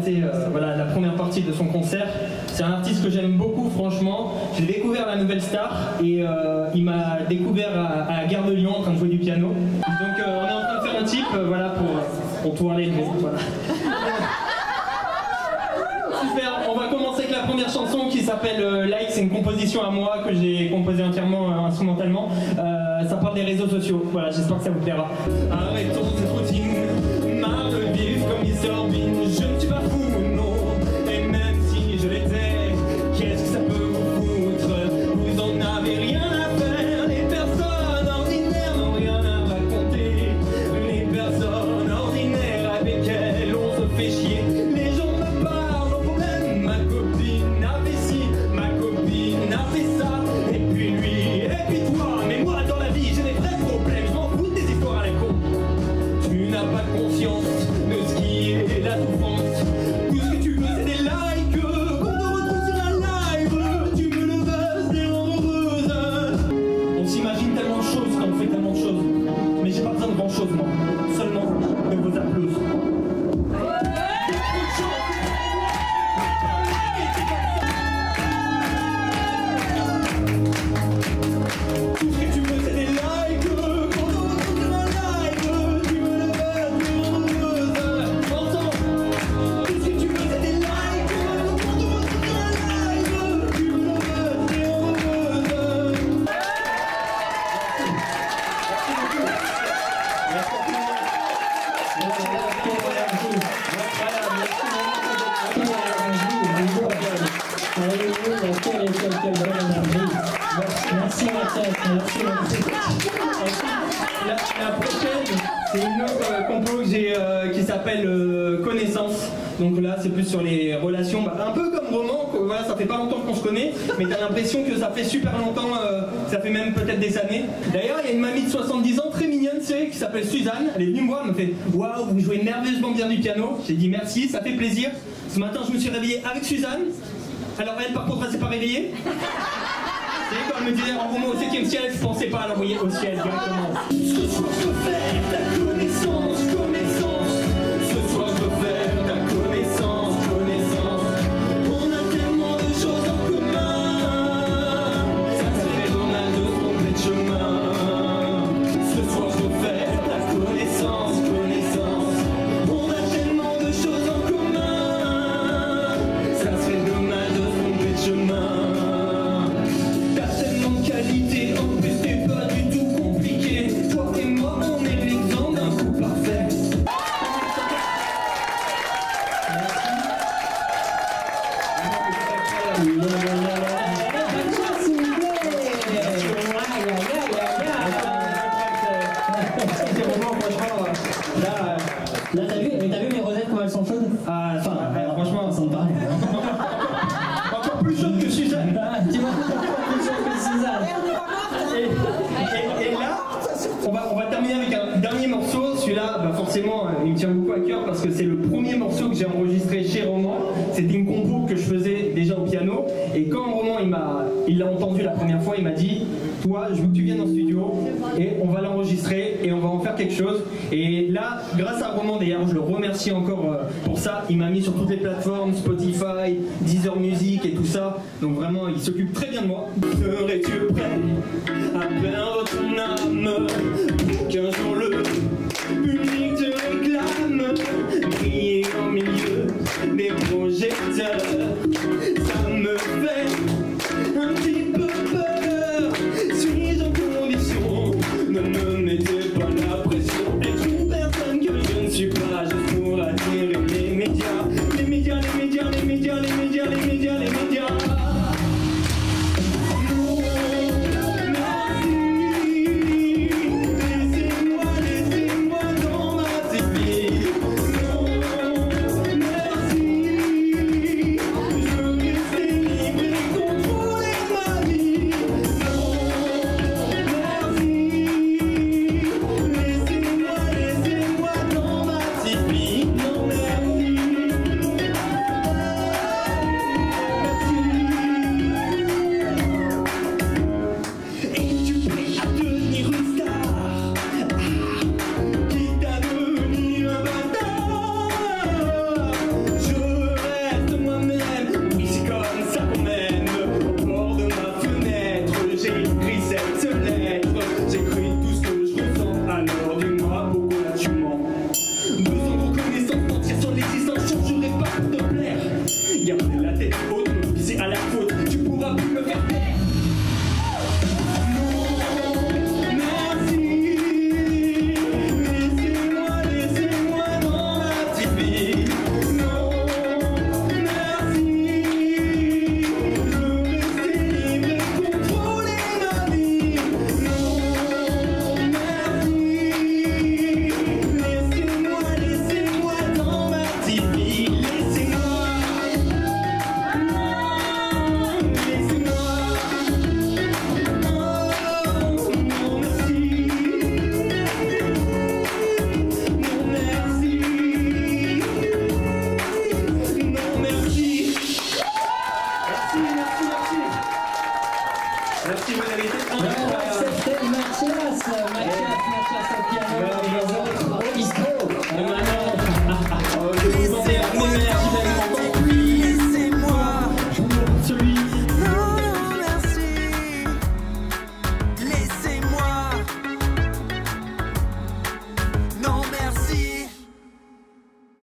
présenter voilà, la première partie de son concert. C'est un artiste que j'aime beaucoup, franchement. J'ai découvert la Nouvelle Star et il m'a découvert à la gare de Lyon en train de jouer du piano. Donc on est en train de faire un type voilà, pour tourner. Voilà. Super, on va commencer avec la première chanson qui s'appelle Like. C'est une composition à moi que j'ai composée entièrement instrumentalement. Ça parle des réseaux sociaux. Voilà, j'espère que ça vous plaira. Arrêtons cette routine, marre de vivre comme Mr. Bean. Je ne suis pas fou, non. Et même si je l'étais, qu'est-ce que ça peut vous foutre? Vous en avez rien à faire. Les personnes ordinaires n'ont rien à raconter. Les personnes ordinaires avec elles, on se fait chier. Les gens me parlent, nos problèmes. Ma copine a fait ci, ma copine a fait ça. Et puis lui, et puis toi. Mais moi, dans la vie, j'ai des vrais problèmes. Je m'en fous des histoires à la con. Tu n'as pas conscience de ce qui est la souffrance. Tout ce que tu veux, c'est des likes. Qu'on te retrouve sur un live. Tu me le veux, c'est heureuse. On s'imagine tellement de choses quand on fait tellement de choses. Mais j'ai pas besoin de grand chose, moi. Seulement de vos applaudissements. Tout ce que tu veux, c'est des likes. Qu'on te retrouve sur un live. Tu me le veux, c'est heureuse. Entends. Tout ce que tu veux, c'est des likes. Qu'on te retrouve sur un live. Tu me le veux, c'est heureuse. Merci Mathias, merci. La prochaine, c'est une autre compo que j'ai qui s'appelle Connaissance. Donc là, c'est plus sur les relations, un peu comme roman. Voilà, ça fait pas longtemps qu'on se connaît, mais t'as l'impression que ça fait super longtemps, ça fait même peut-être des années. D'ailleurs, il y a une mamie de 70 ans très mignonne, tu sais, qui s'appelle Suzanne. Elle est venue me voir, elle m'a fait waouh, vous jouez merveilleusement bien du piano. J'ai dit merci, ça fait plaisir. Ce matin, je me suis réveillé avec Suzanne. Alors elle, par contre, elle s'est pas réveillée. Vous savez, quand elle me disait en roman au 7e ciel, je pensais pas à l'envoyer au ciel directement. Ce soir je veux faire ta connaissance, connaissance. Ce soir je veux faire ta connaissance, connaissance. On a tellement de choses en commun. Ça serait dommage de se tromper de chemin. Ce soir je veux faire ta connaissance, connaissance. On a tellement de choses en commun. Ça serait dommage de se tromper de chemin. En plus t'es pas du tout compliqué. Toi et moi on est l'exemple d'un couple parfait. Là t'as vu mes rosettes comment elles sont chaudes? Ah franchement ça me parle. Encore plus chaude que Suzanne. Dis-moi, plus chaude que Suzanne. Et là, on va terminer avec un dernier morceau. Celui-là, forcément, il me tient beaucoup à cœur parce que c'est le premier morceau que j'ai enregistré chez Roman. C'était une compo que je faisais déjà au piano. Et quand Roman il l'a entendu la première fois, il m'a dit toi, je veux que tu viennes en studio et on va l'enregistrer et on va en faire quelque chose. Et là, grâce à Roman, d'ailleurs, je le remercie encore pour ça. Il m'a mis sur toutes les plateformes, Spotify, Deezer Music et tout ça. Donc vraiment, il s'occupe très bien de moi. Serais-tu prêt à perdre ton âme pour qu'un jour le public te réclame? Briller en milieu des projecteurs, ça me fait un petit peu peur. Suis-je en condition? Ne me mettez pas la pression. Être une personne que je ne suis pas, juste pour attirer les médias. Les médias, les médias, les médias, les médias, les médias, les médias. C'était Mathias au piano et les autres au disco.